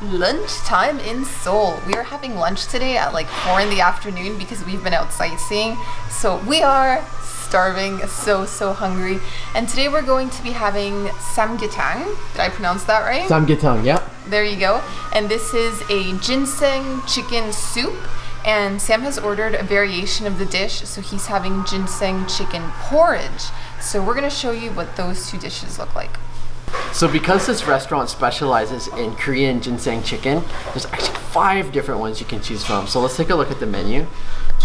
Lunchtime in Seoul. We are having lunch today at like 4 in the afternoon because we've been out sightseeing. So we are starving, so hungry. And today we're going to be having samgyetang. Did I pronounce that right? Samgyetang, yeah. There you go. And this is a ginseng chicken soup. And Sam has ordered a variation of the dish, so he's having ginseng chicken porridge. So we're gonna show you what those two dishes look like. So because this restaurant specializes in Korean ginseng chicken, there's actually 5 different ones you can choose from. So let's take a look at the menu.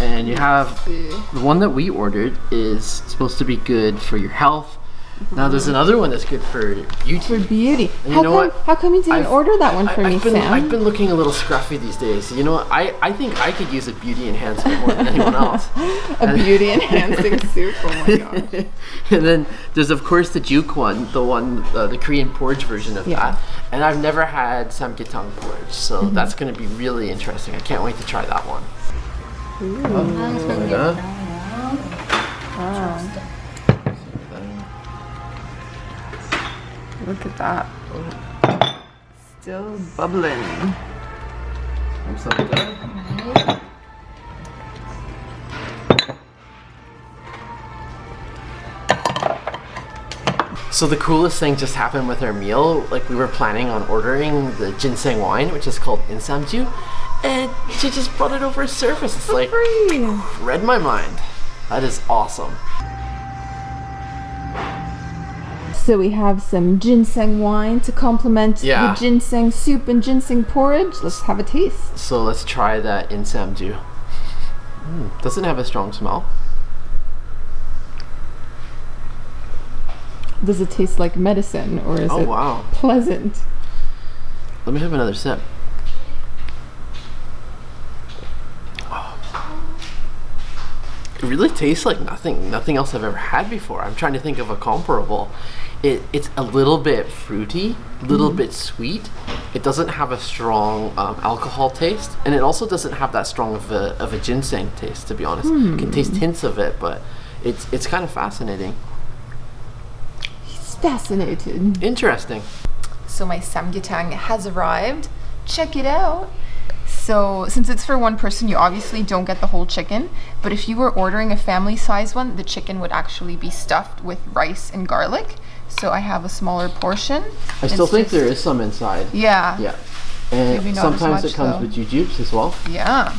And you have the one that we ordered is supposed to be good for your health. Now there's another one that's good for beauty. For beauty. And you know what? How come you didn't order that one for me, Sam? I've been looking a little scruffy these days. You know what? I think I could use a beauty enhancement more than anyone else. A beauty enhancing soup. Oh my gosh. And then there's of course the Juk one, the Korean porridge version of that. And I've never had Samgyetang porridge, so that's going to be really interesting. I can't wait to try that one. Look at that. Still bubbling. So the coolest thing just happened with our meal. Like we were planning on ordering the ginseng wine, which is called Ginseng Juk, and she just brought it over a surface. It's like read my mind. That is awesome. So we have some ginseng wine to complement the ginseng soup and ginseng porridge. Let's have a taste. So let's try that Ginseng Juk. Doesn't have a strong smell. Does it taste like medicine or is it pleasant? Let me have another sip. It really tastes like nothing else I've ever had before. I'm trying to think of a comparable. It's a little bit fruity, a little bit sweet. It doesn't have a strong alcohol taste, and it also doesn't have that strong of a ginseng taste, to be honest. You can taste hints of it, but it's kind of fascinating. He's fascinated. Interesting. So my samgyetang has arrived. Check it out. So since it's for one person, you obviously don't get the whole chicken, but if you were ordering a family size one, the chicken would actually be stuffed with rice and garlic. So I have a smaller portion. I still think there is some inside. Yeah. Yeah. And maybe not sometimes as much, it comes with jujubes as well. Yeah.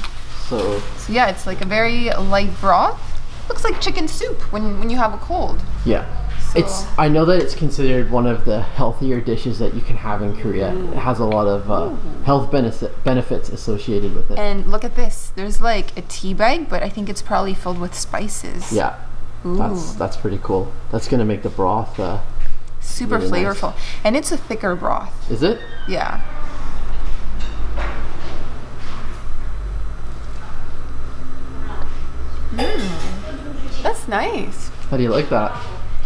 So yeah, it's like a very light broth. Looks like chicken soup when you have a cold. Yeah. So. I know that it's considered one of the healthier dishes that you can have in Korea. It has a lot of health benefits associated with it. And look at this. There's like a tea bag, but I think it's probably filled with spices. Yeah. That's pretty cool. That's gonna make the broth super really flavorful. Nice. And it's a thicker broth. Is it? Yeah. That's nice. How do you like that?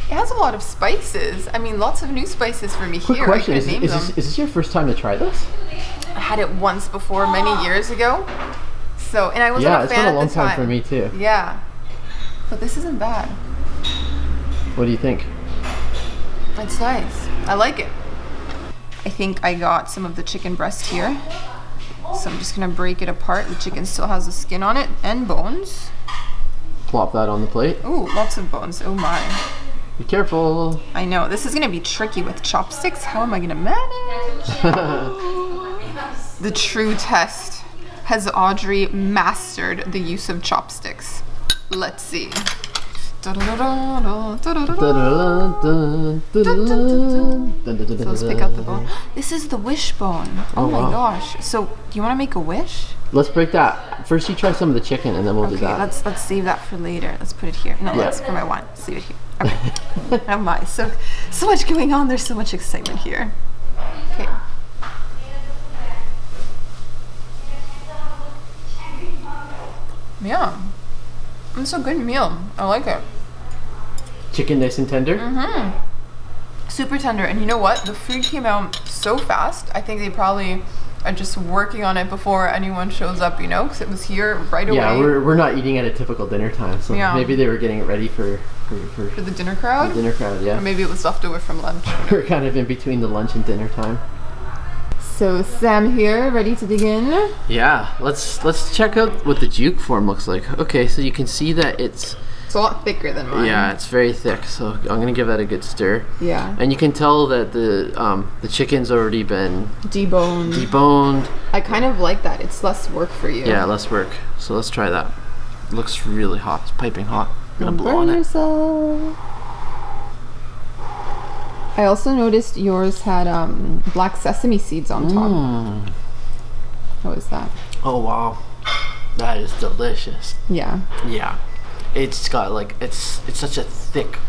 It has a lot of spices. I mean, lots of new spices for me Quick here. question, I couldn't name them. Is this your first time to try this? I had it once before many years ago. So, and I wasn't a fan at the time. Yeah, it's been a long time for me too. Yeah. But this isn't bad. What do you think? It's nice. I like it. I think I got some of the chicken breast here. So I'm just gonna break it apart. The chicken still has the skin on it and bones. Plop that on the plate. Ooh, lots of bones. Oh my. Be careful. I know. This is gonna be tricky with chopsticks. How am I gonna manage? The true test. Has Audrey mastered the use of chopsticks? Let's see. So let's pick out the bone. This is the wishbone. Oh my gosh. So, do you want to make a wish? Let's break that. First you try some of the chicken and then we'll do that. Let's save that for later. Let's put it here. No, that's for my wine. Let's leave it here. Okay. Oh my. So much going on. There's so much excitement here. Okay. Yeah. It's a good meal. I like it. Chicken nice and tender? Super tender. And you know what? The food came out so fast. I think they probably are just working on it before anyone shows up, you know? Because it was here right away. Yeah, we're not eating at a typical dinner time. So maybe they were getting it ready for the dinner crowd? The dinner crowd, yeah. Or maybe it was left over from lunch. We're kind of in between the lunch and dinner time. So Sam here, ready to dig in? Yeah, let's check out what the juk form looks like. Okay, so you can see that it's a lot thicker than mine. Yeah, it's very thick. So I'm gonna give that a good stir. Yeah. And you can tell that the chicken's already been deboned. I kind of like that. It's less work for you. Yeah, less work. So let's try that. It looks really hot. It's piping hot. I'm gonna blow on it. Yourself. I also noticed yours had black sesame seeds on top. What is that? Oh wow, that is delicious. Yeah. Yeah, it's got like it's such a thick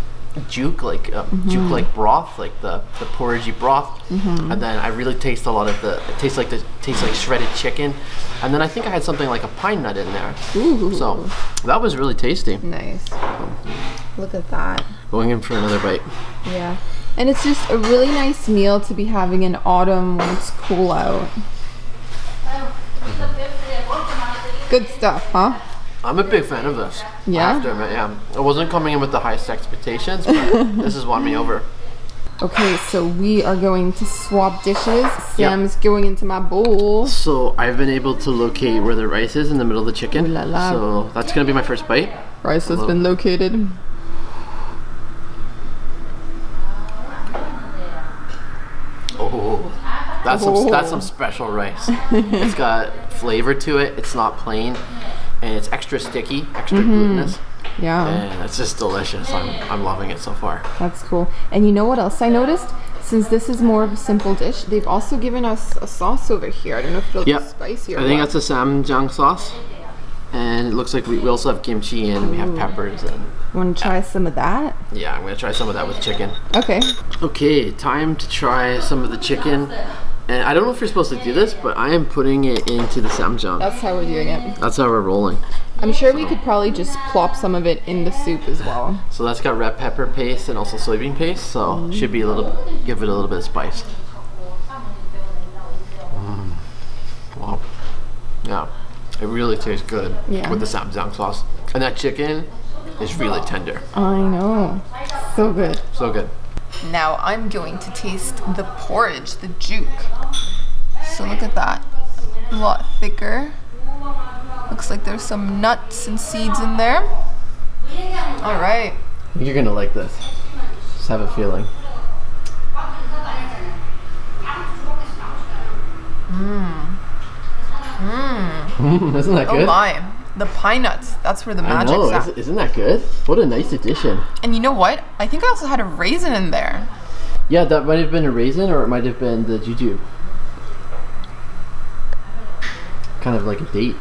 juk like broth, like the porridgey broth, and then I really taste a lot of it tastes like shredded chicken, and then I think I had something like a pine nut in there. Ooh. So that was really tasty. Nice. Look at that. Going in for another bite. Yeah. And it's just a really nice meal to be having in autumn when it's cool out. Good stuff, huh? I'm a big fan of this. Yeah? I have to admit, yeah. I wasn't coming in with the highest expectations, but this has won me over. Okay, so we are going to swap dishes. Sam's going into my bowl. So I've been able to locate where the rice is in the middle of the chicken. Ooh la la. So that's going to be my first bite. Rice has been located. Oh, that's some special rice. It's got flavor to it. It's not plain, and it's extra sticky, extra glutinous. Yeah. And it's just delicious. I'm loving it so far. That's cool. And you know what else I noticed? Since this is more of a simple dish, they've also given us a sauce over here. I don't know if it'll be spicy or I think that's a Samgyetang sauce. And it looks like we also have kimchi and we have peppers. And want to try some of that? yeah, I'm going to try some of that with chicken. Okay. Okay, time to try some of the chicken. And I don't know if you're supposed to do this, but I am putting it into the samgyetang. That's how we're doing it. That's how we're rolling. I'm sure we could probably just plop some of it in the soup as well. So that's got red pepper paste and also soybean paste, so should be give it a little bit of spice. Wow. Yeah, it really tastes good with the samgyetang sauce. And that chicken is really tender. I know. So good. So good. Now I'm going to taste the porridge, the juk. So look at that. A lot thicker. Looks like there's some nuts and seeds in there. All right. You're gonna like this. Just have a feeling. Isn't that good? Oh my. The pine nuts. That's where the magic's at. Isn't that good? What a nice addition. And you know what? I think I also had a raisin in there. Yeah, that might have been a raisin or it might have been the jujube. Kind of like a date.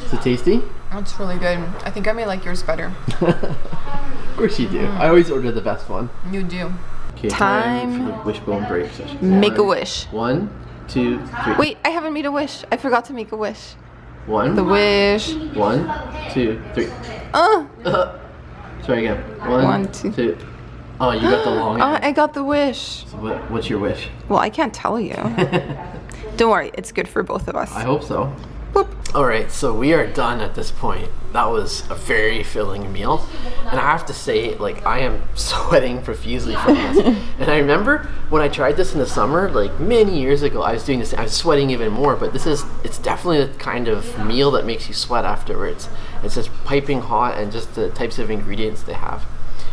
Is it tasty? That's really good. I think I may like yours better. Of course you do. I always order the best one. You do. Okay, Time for the wishbone break session. Make a wish. 1, 2, 3. Wait, I haven't made a wish. I forgot to make a wish. 1. The wish. 1, 2, 3. Try again. 1, 2. Oh, you got the long end. I got the wish. So what's your wish? Well, I can't tell you. Don't worry, it's good for both of us. I hope so. Whoop. Alright, so we are done at this point. That was a very filling meal. And I have to say, like, I am sweating profusely from this. And I remember when I tried this in the summer, like many years ago, I was doing this, I was sweating even more, but it's definitely the kind of meal that makes you sweat afterwards. It's just piping hot and just the types of ingredients they have.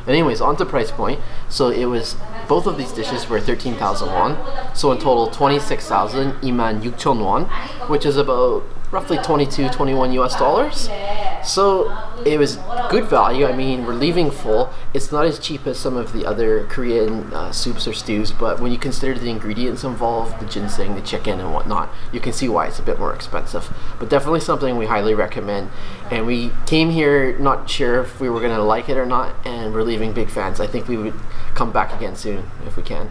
Anyways, on to price point. So it was, both of these dishes were 13,000 won. So in total, 26,000 26,000 won, which is about roughly 21 US dollars. So it was good value. I mean, we're leaving full. It's not as cheap as some of the other Korean soups or stews, but when you consider the ingredients involved, the ginseng, the chicken and whatnot, you can see why it's a bit more expensive. But definitely something we highly recommend. And we came here not sure if we were going to like it or not, and we're leaving big fans. I think we would come back again soon if we can.